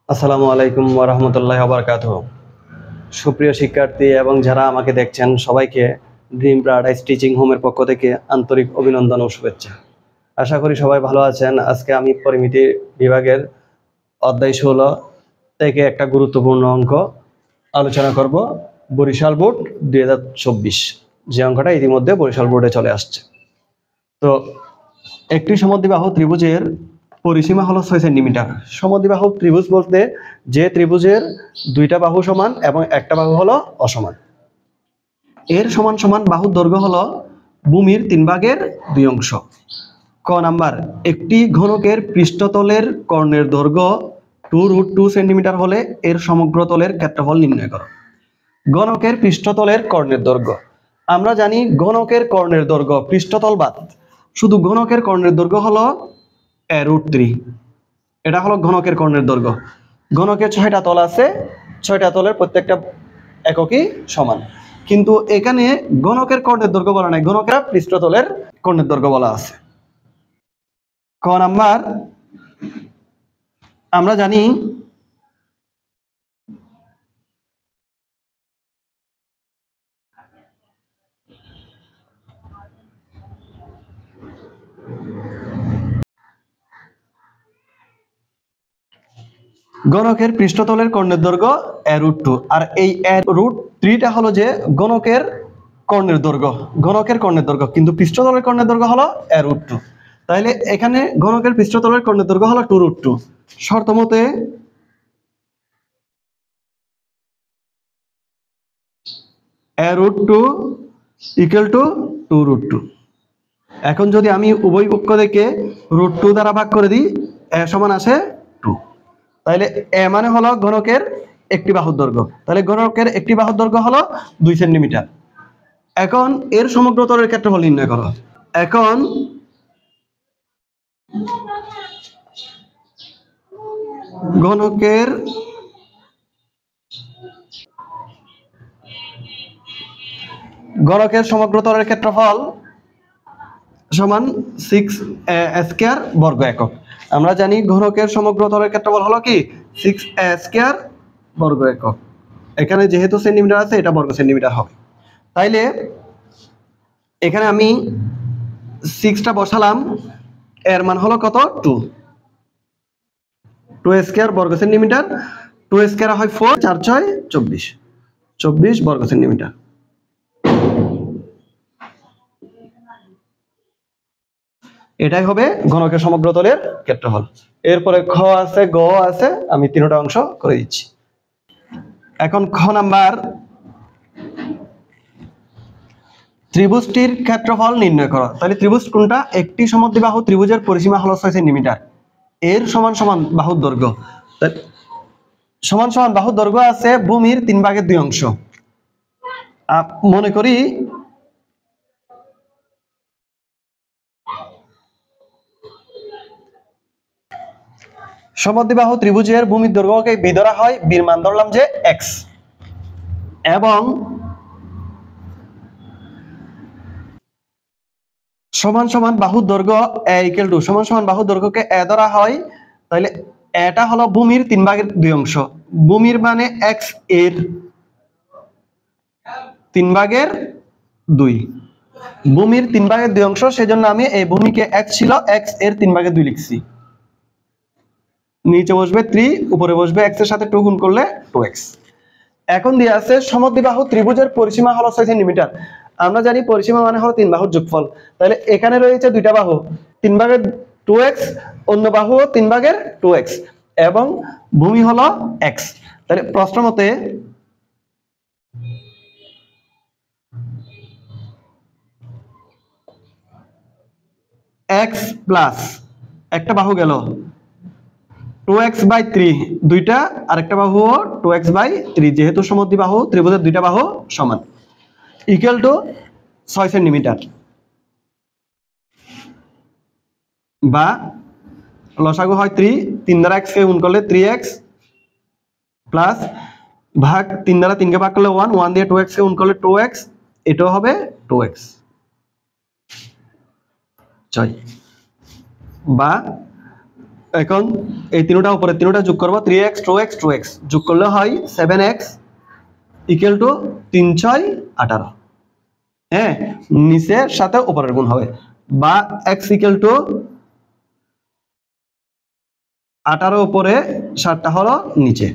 আসসালামু আলাইকুম ওয়া রাহমাতুল্লাহি ওয়া বারাকাতুহু। সুপ্রিয় শিক্ষার্থী এবং যারা আমাকে দেখছেন সবাইকে ড্রিম প্যারাডাইস টিচিং হোমের পক্ষ থেকে আন্তরিক অভিনন্দন ও শুভেচ্ছা। আশা করি সবাই ভালো আছেন। আজকে আমি পরিমিতি বিভাগের অধ্যায় 16 থেকে একটা গুরুত্বপূর্ণ অঙ্ক আলোচনা করব, বরিশাল বোর্ড 2024, যে অঙ্কটা ইতিমধ্যে বরিশাল বোর্ডে চলে আসছে। তো একটি সমদ্বিবাহু ত্রিভুজের পরিসীমা হলো 6 সেন্টিমিটার। সমদ্বিবাহু ত্রিভুজ বলতে যে ত্রিভুজের দুইটা বাহু সমান এবং একটা বাহু হলো অসমান। এর সমান সমান বাহুর দৈর্ঘ্য হলো ভূমির 3/2 অংশ। ক নাম্বার, একটি ঘনকের পৃষ্ঠতলের কর্ণের দৈর্ঘ্য 2√2 সেন্টিমিটার হলে এর সমগ্র তলের ক্ষেত্রফল নির্ণয় করো। ঘনকের পৃষ্ঠতলের কর্ণের দৈর্ঘ্য, আমরা জানি ঘনকের কর্ণের দৈর্ঘ্য পৃষ্ঠতল বাদ শুধু ঘনকের কর্ণের দৈর্ঘ্য হলো √3। এটা হলো ঘনকের কর্ণের দৈর্ঘ্য। ঘনকের 6টা তল আছে, 6টা তলের প্রত্যেকটা এককই সমান, কিন্তু এখানে ঘনকের কর্ণের দৈর্ঘ্য বলা নাই, ঘনকের পৃষ্ঠতলের কর্ণের দৈর্ঘ্য বলা আছে। ক নাম্বার, আমরা জানি গণকের পৃষ্ঠতলের কর্ণের দৈর্ঘ্য √2, আর এই √3টা হলো যে গণকের কর্ণের দৈর্ঘ্য, গণকের কর্ণের দৈর্ঘ্য, কিন্তু পৃষ্ঠতলের কর্ণের দৈর্ঘ্য হলো √2। তাহলে এখানে গণকের পৃষ্ঠতলের কর্ণের দৈর্ঘ্য হলো 2√2। শর্ত মতে √2 = 2√2। এখন যদি আমি উভয় পক্ষ থেকে √2 দ্বারা ভাগ করে দিই, এ সমান আসে 2। তাহলে এ মানে হলো ঘনকের একটি বাহুর দৈর্ঘ্য। তাহলে ঘনকের একটি বাহুর দৈর্ঘ্য হলো 2 সেন্টিমিটার। এখন এর সমগ্র তলের ক্ষেত্রফল নির্ণয় করো। এখন ঘনকের সমগ্র তলের ক্ষেত্রফল সমান 6a² বর্গ একক। আমরা জানি ঘনকের সমগ্র তলের ক্ষেত্রফল হলো কি 6a² বর্গ একক। এখানে যেহেতু সেন্টিমিটার আছে, এটা বর্গ সেন্টিমিটার হবে। তাইলে এখানে আমি 6টা বসালাম, এর মান হলো কত? 2² বর্গ সেন্টিমিটার। 2² হয় 4, 4 6 24, 24 বর্গ সেন্টিমিটার। এটাই হবে ঘনকের সমগ্র তলের ক্ষেত্রফল। এরপরে খ আছে, গ আছে, আমি 3টা অংশ করে দিচ্ছি। এখন খ নাম্বার, ত্রিভুজটির ক্ষেত্রফল নির্ণয় করো। তাহলে ত্রিভুজ কোনটা? একটি সমদ্বিবাহু ত্রিভুজের পরিসীমা হলো 6 সেন্টিমিটার। এর সমান সমান বাহুর দৈর্ঘ্য, সমান সমান বাহুর দৈর্ঘ্য আছে ভূমির 3/2 অংশ। মনে করি সমদ্বিবাহু ত্রিভুজের ভূমির দৈর্ঘ্যকে b ধরা হয়, b এর মান ধরলাম যে x, এবং সমান সমান বাহুর দৈর্ঘ্য a = সমান সমান বাহুর দৈর্ঘ্যকে a ধরা হয়। তাহলে এটা হলো ভূমির 3/2 অংশ। ভূমির মানে x এর 3/2, ভূমির 3/2 অংশ, সেজন্য আমি এই ভূমিকে x ছিল, x এর 3/2 লিখছি। নিচে বসবে 3, উপরে বসবে x এর সাথে 2 গুণ করলে 2x। এখন দিয়ে আছে সমদ্বিবাহু ত্রিভুজের পরিসীমা হলো 6 সেন্টিমিটার। আমরা জানি পরিসীমা মানে হলো 3 বাহুর যোগফল। তাহলে এখানে রয়েছে দুইটা বাহু 3/2x, অন্য বাহু 3/2x, এবং ভূমি হলো x। তাহলে প্রশ্ন মতে x প্লাস একটা বাহু গেল 2x/3, দুইটা, আরেকটা বাহু 2x/3, যেহেতু সমদ্বিবাহু ত্রিভুজের দুইটা বাহু সমান, = 6 সেন্টিমিটার। বা লসাগু হয় 3, 3 দ্বারা x কে গুণ করলে 3x, প্লাস ভাগ 3 দ্বারা 3 কে ভাগ করলে 1, 1 দিয়ে 2x কে গুণ করলে 2x, এটাও হবে 2x। বা এখন এই তিনটা উপরে তিনটা যোগ করব 3x 2x 2x যোগ করলে হয় 7x ইকুয়াল টু 3 6 18। হ্যাঁ, নিচের সাথে উপরের গুণ হবে, বা x ইকুয়াল টু 18 উপরে 7টা হলো নিচে।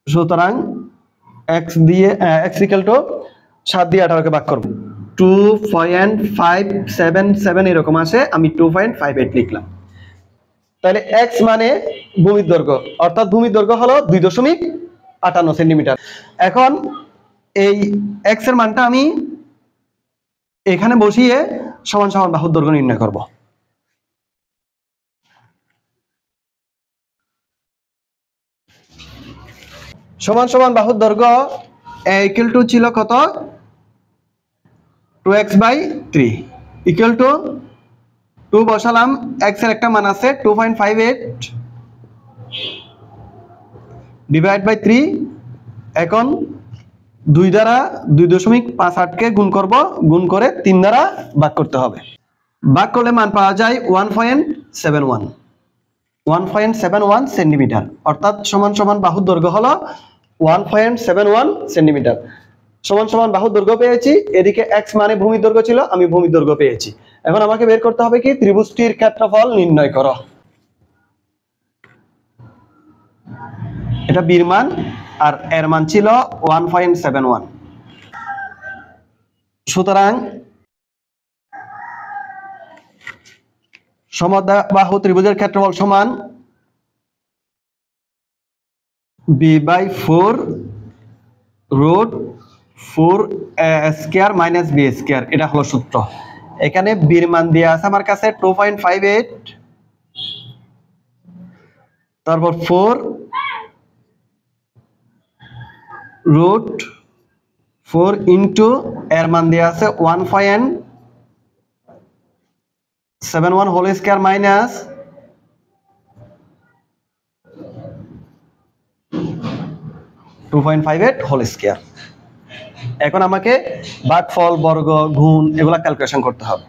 সুতরাং x দিয়ে x ইকুয়াল টু 7 দিয়ে 18 কে ভাগ করব, 2.577 এরকম আসে, আমি 2.58 লিখলাম। তাহলে x মানে ভূমির দৈর্ঘ্য, অর্থাৎ ভূমির দৈর্ঘ্য হলো 2.58 সেন্টিমিটার। এখন এই x এর মানটা আমি এখানে বসিয়ে সমান সমান বাহুর দৈর্ঘ্য নির্ণয় করব। সমান সমান বাহুর দৈর্ঘ্য ইকুয়াল টু ছিল কত, 2x/3 ইকুয়াল টু 2 বসালাম, x এর একটা মান আছে 2.58 ডিভাইড বাই 3। এখন 2 দ্বারা 2.58 কে গুণ করব, গুণ করে 3 দ্বারা ভাগ করতে হবে। ভাগ করলে মান পাওয়া যায় 1.71 সেন্টিমিটার, অর্থাৎ সমান সমান বাহুর দৈর্ঘ্য হলো 1.71 সেন্টিমিটার। সমান সমান বাহুর দৈর্ঘ্য পেয়েছি, এদিকে x মানে ভূমির দৈর্ঘ্য ছিল, আমি ভূমির দৈর্ঘ্য পেয়েছি। এখন আমাকে বের করতে হবে কি, ত্রিভুজটির ক্ষেত্রফল নির্ণয় করো। এটা বির মান আর এর মান ছিল 1.71। সুতরাং সমবাহু ত্রিভুজের ক্ষেত্রফল সমান b/4 root 4a square minus b square, এটা হলো সূত্র। এখানে বির মান দেয়া আছে আমার কাছে 2.58, তারপর 4 রুট 4 ইনটু এর মান দেয়া আছে 1.71 whole square minus 2.58 whole square. এখন আমাকে ভাগফল, বর্গ, গুণ এগুলা ক্যালকুলেশন করতে হবে।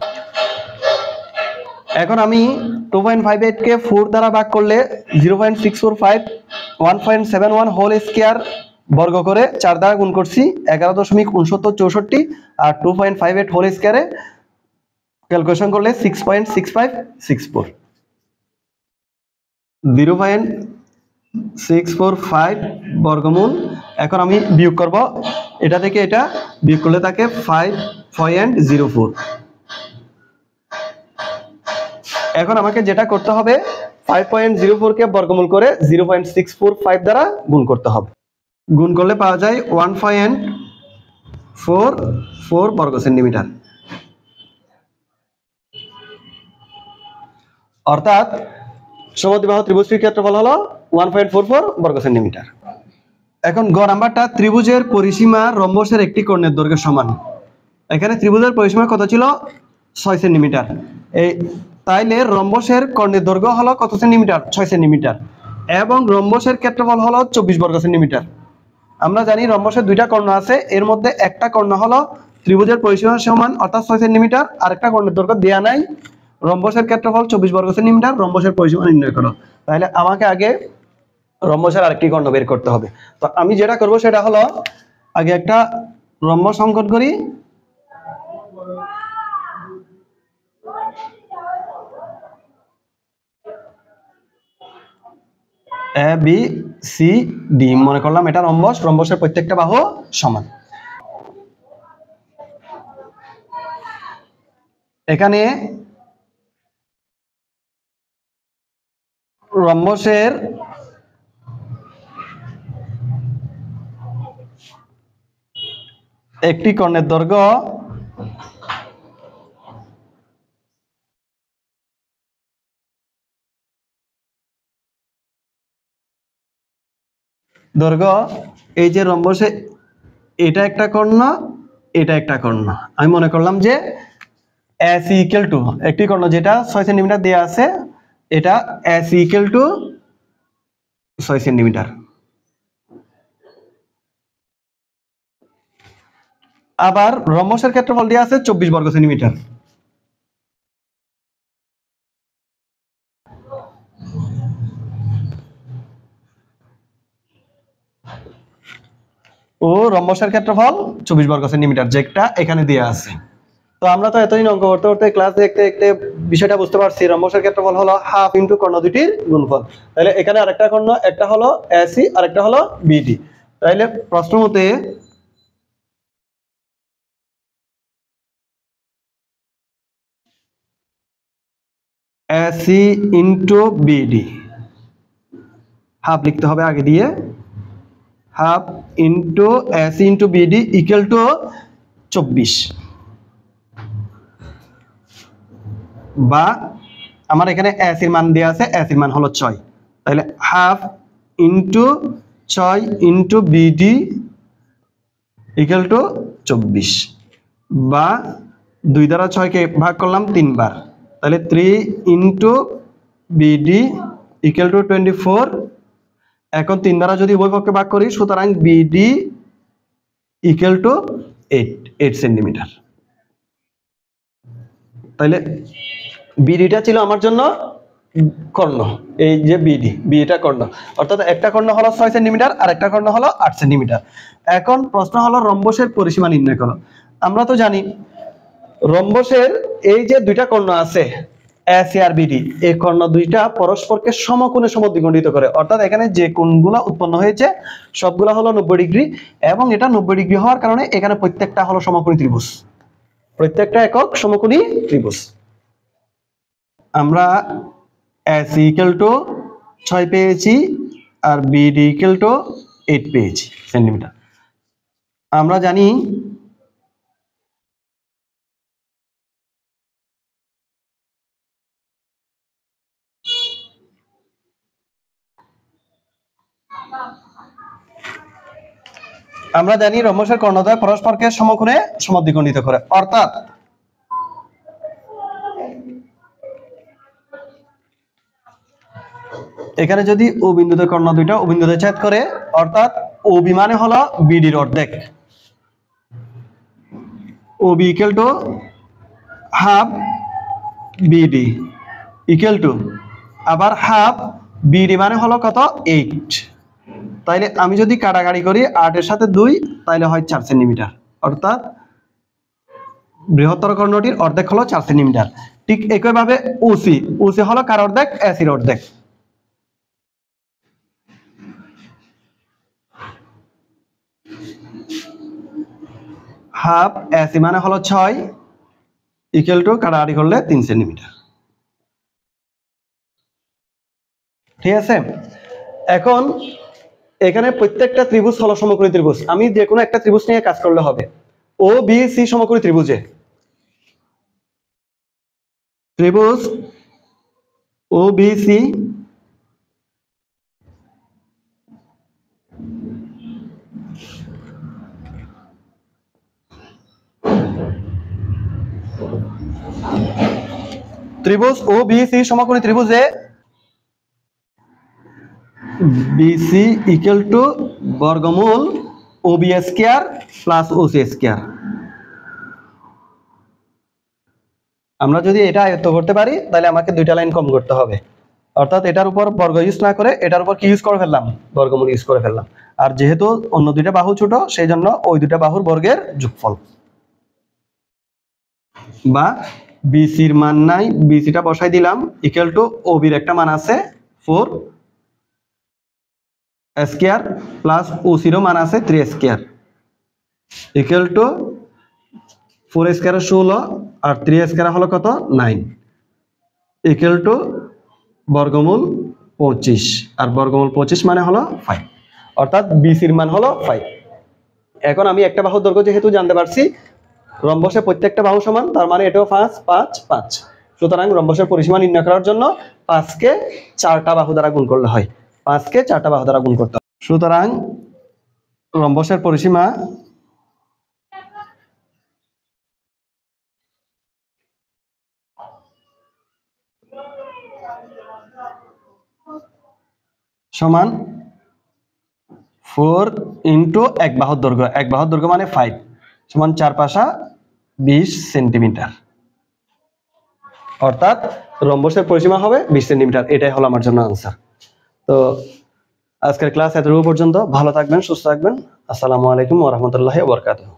এখন আমি 2.58 কে 4 দ্বারা ভাগ করলে 0.645, 1.71 হোল স্কয়ার বর্গ করে 4 দ্বারা গুণ করছি 11.6964, আর 2.58 হোল স্কয়ারে ক্যালকুলেশন করলে 6.6564, 0.645 বর্গমূল। এখন আমি বিয়োগ করব, এটা থেকে এটা বিয়োগ করলে থাকে 5.04। এখন আমাকে যেটা করতে হবে 5.04 কে বর্গমূল করে 0.645 দ্বারা গুণ করতে হবে। গুণ করলে পাওয়া যায় 1.44 বর্গ সেন্টিমিটার, অর্থাৎ সমদ্বিবাহু ত্রিভুজটির ক্ষেত্রফল হলো 1.44 বর্গ সেন্টিমিটার। এখন গ নাম্বারটা, ত্রিভুজের পরিসীমা রম্বসের একটি কর্ণের দৈর্ঘ্য সমান। এখানে ত্রিভুজের পরিসীমা কত ছিল, 6 সেন্টিমিটার। এই তাইলে রম্বসের কর্ণের দৈর্ঘ্য হলো কত সেন্টিমিটার, 6 সেন্টিমিটার, এবং রম্বসের ক্ষেত্রফল হলো 24 বর্গ সেন্টিমিটার। আমরা জানি রম্বসের দুইটা কর্ণ আছে, এর মধ্যে একটা কর্ণ হলো ত্রিভুজের পরিসীমা সমান অর্থাৎ 6 সেন্টিমিটার, আরেকটা কর্ণের দৈর্ঘ্য দেয়া নাই। রম্বসের ক্ষেত্রফল 24 বর্গ সেন্টিমিটার, রম্বসের পরিসীমা নির্ণয় করো। তাহলে আমাকে আগে রম্বসের আরেকটি কর্ণ বের করতে হবে। তো আমি যেটা করব সেটা হলো, আগে একটা রম্বস অঙ্কন করি। এ বি সি ডি মনে করলাম এটা রম্বস, রম্বসের প্রত্যেকটা বাহু সমান। এখানে রম্বসের একটি কর্ণের দৈর্ঘ্য এই যে রম্বসে এটা একটা কর্ণ, এটা একটা কর্ণ। আমি মনে করলাম যে AC ইকুয়াল টু একটি কর্ণ যেটা 6 সেন্টিমিটার দেয়া আছে, এটা AC ইকুয়াল টু 6 সেন্টিমিটার। আবার রম্বসের ক্ষেত্রফল দেয়া আছে 24 বর্গ সেন্টিমিটার। ও রম্বসের ক্ষেত্রফল 24 বর্গ সেন্টিমিটার, যেটা এখানে দেয়া আছে। তো আমরা তো এতদিন অঙ্ক করতে করতে ক্লাস দেখতে দেখতে বিষয়টা বুঝতে পারছি, রম্বসের ক্ষেত্রফল হলো হাফ ইনটু কর্ণ দুটির গুণফল। তাহলে এখানে আরেকটা কর্ণ, একটা হলো এসি আর একটা হলো বিডি। তাহলে প্রশ্ন মতে এসি ইনটু বিডি, হাফ লিখতে হবে আগে দিয়ে, half into AC into BD equal two 24, বা আমার এখানে এসির মান দেওয়া আছে, এসির মান হলো 6, তাহলে half into 6 into BD equal two 24, বা 2 দ্বারা 6 কে ভাগ করলাম 3 বার, তাহলে 3 ইনটু বিডি ইকুয়াল টু 24। এখন 3 দ্বারা যদি উভয় পক্ষে ভাগ করি, সুতরাং বিডি ইকুয়াল টু 8 সেন্টিমিটার। তাহলে বিডিটা ছিল আমার জন্য কর্ণ, এই যে বিডিটা কর্ণ, অর্থাৎ একটা কর্ণ হলো 6 সেন্টিমিটার আর একটা কর্ণ হলো 8 সেন্টিমিটার। এখন প্রশ্ন হলো রম্বসের পরিসীমা নির্ণয় করো। আমরা তো জানি রম্বসের এই যে দুইটা কর্ণ আছে এসি আর বিডি, এই কর্ণ দুইটা পরস্পরকে সমকোণে সমদ্বিখণ্ডিত করে, অর্থাৎ এখানে যে কোণগুলো উৎপন্ন হয়েছে সবগুলা হলো 90 ডিগ্রি, এবং এটা 90 ডিগ্রি হওয়ার কারণে এখানে প্রত্যেকটা হলো সমকোণী ত্রিভুজ, প্রত্যেকটা একক সমকোণী ত্রিভুজ। আমরা এসি ইকুয়াল টু 6 পেয়েছি আর বিডি ইকুয়াল টু 8 পেয়েছি সেন্টিমিটার। আমরা জানি রম্বসের কর্ণদ্বয় পরস্পরকে সমকোণে সমদ্বিখণ্ডিত করে, অর্থাৎ এখানে যদি ও বিন্দুতে কর্ণ দুইটা ও বিন্দুতে ছেদ করে, অর্থাৎ ও বি মানে হলো বিডির অর্ধেক, O B equal to half BD equal to আবার হাফ বিডি মানে হলো কত 8। তাইলে আমি যদি কাটাকাটি করি 8 এর সাথে 2, তাইলে হয় 4 সেন্টিমিটার, অর্থাৎ বৃহত্তর কর্ণটির অর্ধেক হলো 4 সেন্টিমিটার। ঠিক একইভাবে ওসি, ওসি হলো কার অর্ধেক? এসির অর্ধেক। হাফ এসি মানে হলো 6 ইকুয়াল টু কাটাকাটি করলে 3 সেন্টিমিটার। ঠিক আছে, এখন এখানে প্রত্যেকটা ত্রিভুজ হলো সমকোণী ত্রিভুজ, আমি যে কোনো একটা ত্রিভুজ নিয়ে কাজ করলে হবে। ও বি সি সমকোণী ত্রিভুজে, ত্রিভুজ ও বি সি ত্রিভুজ ও বি সি সমকোণী ত্রিভুজে বিসি ইকুয়াল টু বর্গমূল ও বি স্কয়ার প্লাস ও সি স্কয়ার। আমরা যদি এটা আয়ত্ত করতে পারি তাহলে আমাকে দুইটা লাইন কম করতে হবে, অর্থাৎ এটার উপর বর্গ ইউজ না করে এটার উপর কি ইউজ করে ফেললাম? বর্গমূল ইউজ করে ফেললাম। আর যেহেতু অন্য দুইটা বাহু ছোট, সেই জন্য ওই দুইটা বাহুর বর্গের যোগফল, বা বিসির মান নাই, বিসিটা বসাই দিলাম ইকুয়াল টু ও বির একটা মান আছে 4 স্কয়ার প্লাস ও সিরও মান আছে 3 স্কয়ার ইকুয়াল টু 4 স্কয়ার 16 আর 3 স্কয়ার হলো কত? 9 ইকুয়াল টু বর্গমূল 25, আর বর্গমূল 25 মানে হলো 5, অর্থাৎ বিসির মান হলো 5। এখন আমি একটা বাহুর দৈর্ঘ্য যেহেতু জানতে পারছি, রম্বসের প্রত্যেকটা বাহু সমান, তার মানে এটাও 5 5 5। সুতরাং রম্বসের পরিসীমা নির্ণয় করার জন্য 5 কে 4টা বাহু দ্বারা গুণ করলে হয়, 5 কে 4টা বাহু দ্বারা গুণ করতে হয়। সুতরাং রম্বসের পরিসীমা সমান 4 ইন্টু এক বাহুর দৈর্ঘ্য, এক বাহুর দৈর্ঘ্য মানে 5 সমান 4 পাশা 20 সেন্টিমিটার, অর্থাৎ রম্বসের পরিসীমা হবে 20 সেন্টিমিটার। এটাই হলো আমার জন্য আনসার। তো আজকের ক্লাস এতটুকু পর্যন্ত। ভালো থাকবেন, সুস্থ থাকবেন। আসসালামু আলাইকুম ওয়া রাহমাতুল্লাহি ওয়া বারাকাতুহু।